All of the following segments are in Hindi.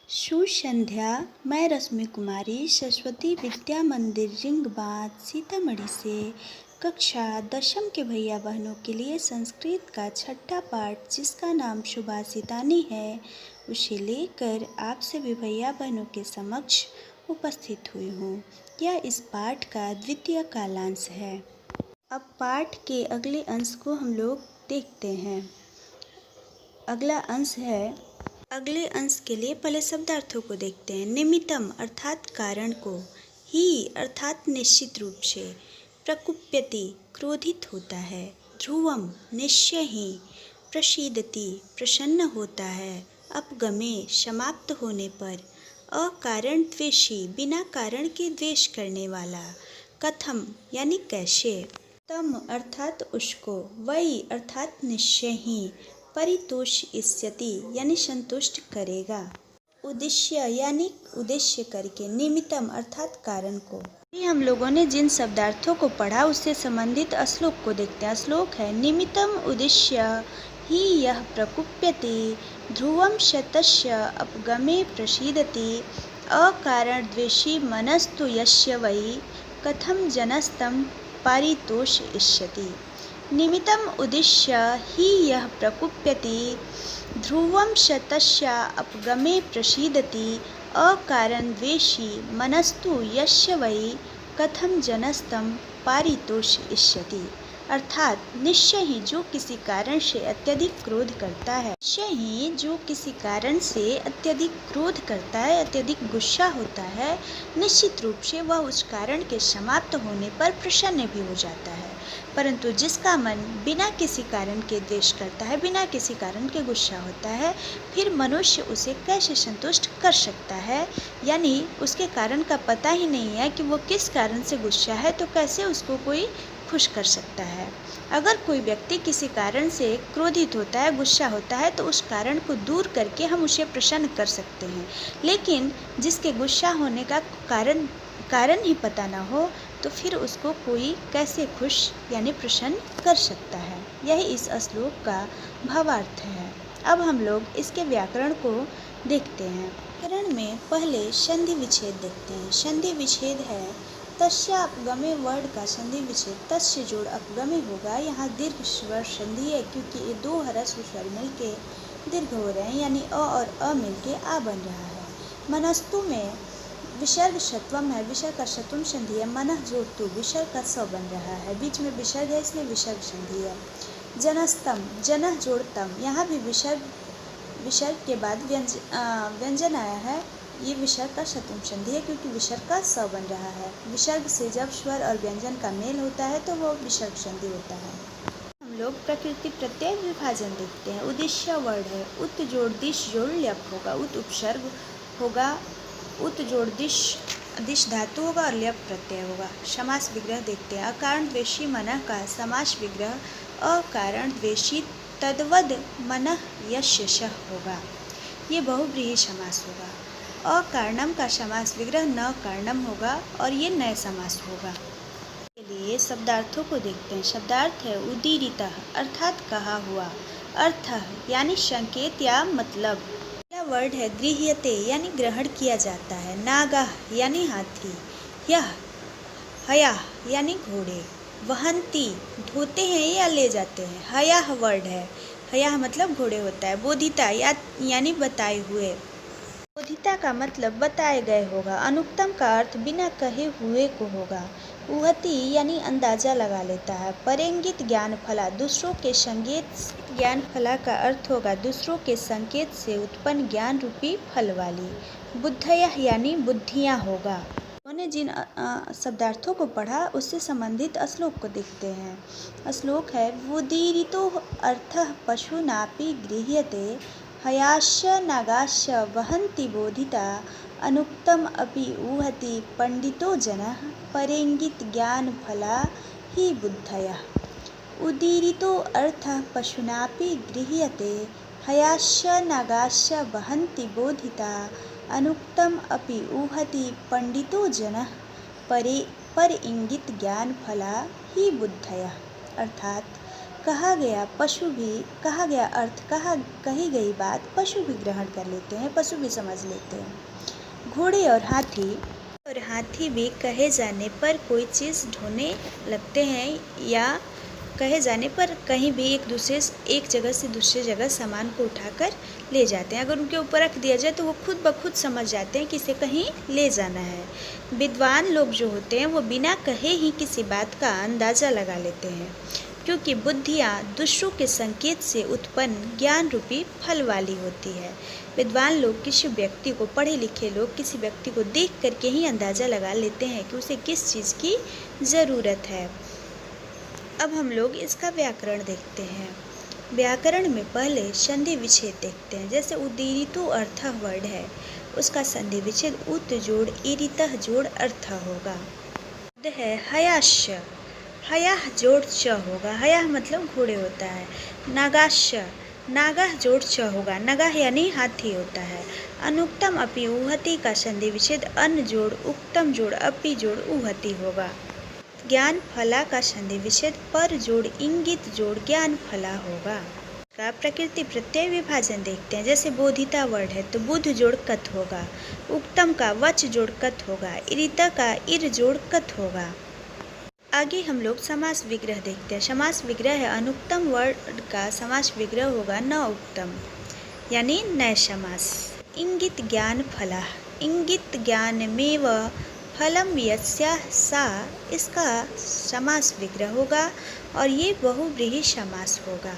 शुभ संध्या। मैं रश्मि कुमारी सरस्वती विद्या मंदिर रिंग बाँध सीतामढ़ी से कक्षा 10वीं के भैया बहनों के लिए संस्कृत का छठा पाठ जिसका नाम सुभाषितानी है उसे लेकर आप सभी भैया बहनों के समक्ष उपस्थित हुई हूँ। यह इस पाठ का द्वितीय कालांश है। अब पाठ के अगले अंश को हम लोग देखते हैं। अगला अंश है। अगले अंश के लिए पहले शब्दार्थों को देखते हैं। निमित्तम अर्थात कारण को, ही अर्थात निश्चित रूप से, प्रकुप्यति क्रोधित होता है, ध्रुवम निश्चय ही, प्रसीदति प्रसन्न होता है, अपगमे समाप्त होने पर, अकारण द्वेषी बिना कारण के द्वेष करने वाला, कथम यानी कैसे, तम अर्थात उसको, वही अर्थात निश्चय ही, परितोषयिष्यति यानी संतुष्ट करेगा, उद्देश्य यानी उद्देश्य करके, निमित्तम अर्थात कारण को। हम लोगों ने जिन शब्दार्थों को पढ़ा उससे संबंधित श्लोक को देखते हैं। श्लोक है निमित्तम उद्देश्य ही यह प्रकुप्यति, ध्रुवम शतस्य अपगमे प्रसीदति, अकारण द्वेषी मनस्तु यस्य वै, कथम जनस्तम पारितोषयिष्यति। निमित्तम उद्देश्य ही यह प्रकुप्यति, ध्रुवम शतस्य अपगमे प्रसीदति, अकारण द्वेषी मनस्तु यस्य वै, कथम जनस्तम पारितोषयिष्यति। अर्थात निश्चय ही जो किसी कारण से अत्यधिक क्रोध करता है, निश्चय ही जो किसी कारण से अत्यधिक क्रोध करता है, अत्यधिक गुस्सा होता है, निश्चित रूप से वह उस कारण के समाप्त होने पर प्रसन्न भी हो जाता है। परंतु जिसका मन बिना किसी कारण के द्वेष करता है, बिना किसी कारण के गुस्सा होता है, फिर मनुष्य उसे कैसे संतुष्ट कर सकता है। यानी उसके कारण का पता ही नहीं है कि वो किस कारण से गुस्सा है, तो कैसे उसको कोई खुश कर सकता है। अगर कोई व्यक्ति किसी कारण से क्रोधित होता है, गुस्सा होता है, तो उस कारण को दूर करके हम उसे प्रसन्न कर सकते हैं। लेकिन जिसके गुस्सा होने का कारण ही पता ना हो, तो फिर उसको कोई कैसे खुश यानी प्रसन्न कर सकता है। यही इस श्लोक का भावार्थ है। अब हम लोग इसके व्याकरण को देखते हैं। व्याकरण में पहले संधि विच्छेद देखते हैं। संधि विच्छेद है तस्य अपगमे वर्ड का संधि विच्छेद, तस्य जोड़ अपगमे होगा। यहाँ दीर्घ स्वर संधि है क्योंकि ये दो ह्रस्व स्वर मिलके दीर्घ हो रहे हैं, यानी अ और अ मिलके आ बन रहा है। मनस्तु में विसर्ग सत्वम है, विसर्ग का सत्वम संधि है। मनः जोड़ तु विसर्ग का स बन रहा है, बीच में विसर्ग है इसलिए विसर्ग संधि है। जनस्तम, जनः जोड़ तम, यहाँ भी विसर्ग के बाद व्यंजन आया है, ये विसर्ग का सत्वम संधि है क्योंकि विसर्ग का स बन रहा है। विसर्ग से जब स्वर और व्यंजन का मेल होता है तो वो विसर्ग संधि होता है। हम लोग प्रकृति प्रत्यय विभाजन देखते हैं। उद्देश्य वर्ड है, उत जोड़ दिश जोड़ ल्यप होगा, उत उपसर्ग होगा, उत जोड़ दिश धातु होगा और ल्यप प्रत्यय होगा। समास विग्रह देखते हैं। अकारण द्वेषी मनः का समास विग्रह अकारण द्वेषी तद्वद मनः यस्य सः होगा, ये बहुव्रीहि समास होगा। अकारणम का समास विग्रह न कारणम होगा और ये नए समास होगा। के लिए शब्दार्थों को देखते हैं। शब्दार्थ है उदीरितः अर्थात कहा हुआ, अर्थ यानी संकेत या मतलब। यह वर्ड है गृह्यते यानी ग्रहण किया जाता है। नागाह यानी हाथी, यह हयाह यानी घोड़े, वहंती ढोते हैं या ले जाते हैं। हयाह वर्ड है, हयाह मतलब घोड़े होता है। बोधिता यानी बताए हुए, बोधिता का मतलब बताए गए होगा। अनुक्तम का अर्थ बिना कहे हुए को होगा। उहति यानी अंदाजा लगा लेता है। परेंगित ज्ञान फला, दूसरों के संकेत, ज्ञान फला का अर्थ होगा दूसरों के संकेत से उत्पन्न ज्ञान रूपी फल वाली। बुद्धयः यानी बुद्धियाँ होगा। उन्होंने जिन शब्दार्थों को पढ़ा उससे संबंधित श्लोक को देखते हैं। श्लोक है उदीरितो अर्थः पशुनापि गृह्यते, हयास्य नागास्य वहन्ति बोधिता, अनुक्तम अपि ऊहति पंडितो जनः, परेंगित ज्ञान फला ही बुद्धयः। उदीरितो अर्थः पशुनापि गृह्यते, हयास्य नागास्य वहन्ति बोधिता, अनुक्तम अपि ऊहति पंडितो जनः, पर इंगित ज्ञान फला ही बुद्धयः। अर्थात कहा गया अर्थ कही गई बात पशु भी ग्रहण कर लेते हैं, पशु भी समझ लेते हैं। घोड़े और हाथी भी कहे जाने पर कोई चीज़ ढोने लगते हैं या कहे जाने पर कहीं भी एक जगह से दूसरी जगह सामान को उठाकर ले जाते हैं। अगर उनके ऊपर रख दिया जाए तो वो खुद ब खुद समझ जाते हैं कि इसे कहीं ले जाना है। विद्वान लोग जो होते हैं वो बिना कहे ही किसी बात का अंदाज़ा लगा लेते हैं, क्योंकि बुद्धियाँ दूसरों के संकेत से उत्पन्न ज्ञान रूपी फल वाली होती है। विद्वान लोग पढ़े लिखे लोग किसी व्यक्ति को देख करके ही अंदाज़ा लगा लेते हैं कि उसे किस चीज़ की ज़रूरत है। अब हम लोग इसका व्याकरण देखते हैं। व्याकरण में पहले संधि विच्छेद देखते हैं। जैसे उदीरितो अर्थः वर्ड है, उसका संधि विच्छेद उत जोड़ ईरितः जोड़ अर्थ होगा। शब्द है हयाश्य, हयाह जोड़ च होगा, हयाह मतलब घोड़े होता है। नागाश्य, नागाह जोड़ च होगा, नगाह यानी हाथी होता है। अनुक्तम अपि उहति का संधि विच्छेद अन जोड़ उक्तम जोड़ अपि जोड़ उहति होगा। ज्ञान फला का संधि विच्छेद पर जोड़ इंगित जोड़ ज्ञान फला होगा। का प्रकृति प्रत्यय विभाजन देखते हैं। जैसे बोधिता वर्ड है तो बुध जोड़ कत होगा, उक्तम का वच जोड़ कत होगा, इरिता का इर जोड़ कत होगा। आगे हम लोग समास विग्रह देखते हैं। समास विग्रह है अनुक्तम वर्ड का समास विग्रह होगा न उक्तम यानी नए समास। इंगित ज्ञान फला, इंगित ज्ञान में व फलम यस्याः सा, इसका समास विग्रह होगा और ये बहुव्रीहि समास होगा।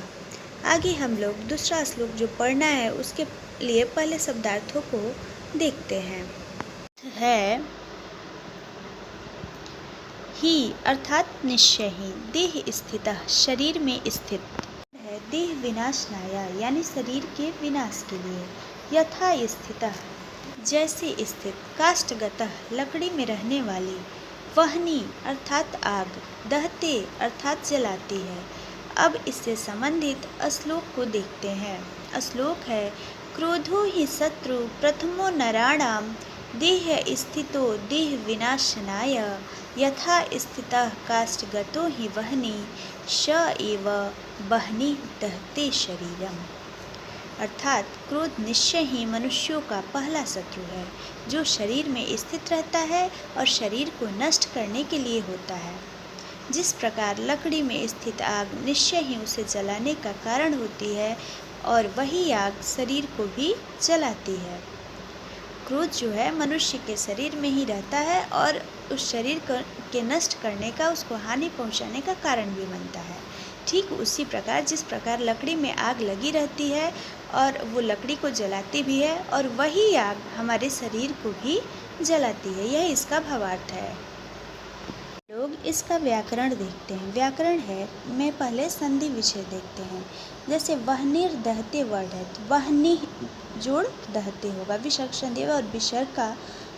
आगे हम लोग दूसरा श्लोक जो पढ़ना है उसके लिए पहले शब्दार्थों को देखते हैं। है ही अर्थात निश्चय ही, देह स्थितः शरीर में स्थित है, देह विनाशनाया यानी शरीर के विनाश के लिए, यथा स्थितः जैसे स्थित, काष्ठगतः लकड़ी में रहने वाली, वहनी अर्थात आग, दहते अर्थात जलाती है। अब इससे संबंधित श्लोक को देखते हैं। श्लोक है क्रोधो ही शत्रु प्रथमो नराणाम देह स्थितो देह विनाशनाय यथा स्थितः काष्ठगतो ही वहनी स एव वहनी दहते शरीरम। अर्थात क्रोध निश्चय ही मनुष्यों का पहला शत्रु है, जो शरीर में स्थित रहता है और शरीर को नष्ट करने के लिए होता है। जिस प्रकार लकड़ी में स्थित आग निश्चय ही उसे जलाने का कारण होती है और वही आग शरीर को भी जलाती है। क्रोध जो है मनुष्य के शरीर में ही रहता है और उस शरीर के नष्ट करने का, उसको हानि पहुंचाने का कारण भी बनता है। ठीक उसी प्रकार जिस प्रकार लकड़ी में आग लगी रहती है और वो लकड़ी को जलाती भी है और वही आग हमारे शरीर को भी जलाती है, यह इसका भावार्थ है। लोग इसका व्याकरण देखते हैं। व्याकरण है में पहले संधि विच्छेद देखते हैं। जैसे वहनीर दहते वर्ड है तो वहनी जोड़ दहते होगा, विसर्ग संधि और विसर्ग का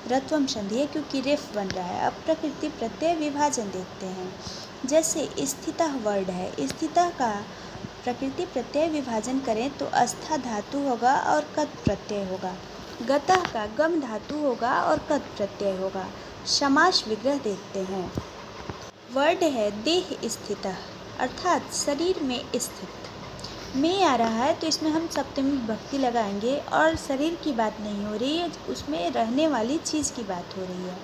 रत्वम संधि है क्योंकि रेफ बन रहा है। अब प्रकृति प्रत्यय विभाजन देखते हैं। जैसे स्थितः वर्ड है, स्थितः का प्रकृति प्रत्यय विभाजन करें तो अस्था धातु होगा और कत प्रत्यय होगा। गतः का गम धातु होगा और कत प्रत्यय होगा। समास विग्रह देखते हैं। वर्ड है देह स्थितः अर्थात शरीर में स्थित। में आ रहा है तो इसमें हम सप्तमी विभक्ति लगाएंगे और शरीर की बात नहीं हो रही है, उसमें रहने वाली चीज़ की बात हो रही है,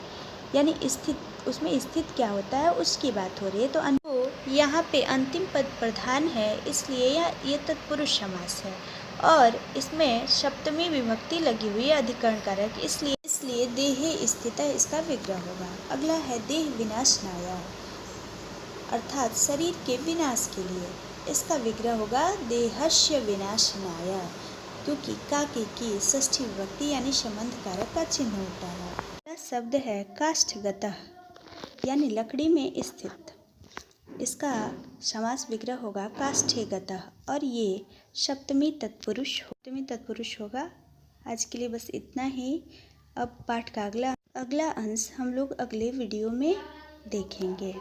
यानी स्थित, उसमें स्थित क्या होता है उसकी बात हो रही है। तो यहाँ पे अंतिम पद प्रधान है इसलिए ये तत्पुरुष समास है और इसमें सप्तमी विभक्ति लगी हुई है अधिकरण कारक, इसलिए देहे स्थित इसका विग्रह होगा। अगला है देह विनाशनाय अर्थात शरीर के विनाश के लिए, इसका विग्रह होगा देहस्य विनाशनाय क्योंकि काके की षष्ठी विभक्ति यानी संबंध कारक का चिन्ह होता है। अगला शब्द है काष्ठगतः यानी लकड़ी में स्थित, इसका समास विग्रह होगा काष्ठेगतः और ये सप्तमी तत्पुरुष होगा। आज के लिए बस इतना ही। अब पाठ का अगला अंश हम लोग अगले वीडियो में देखेंगे।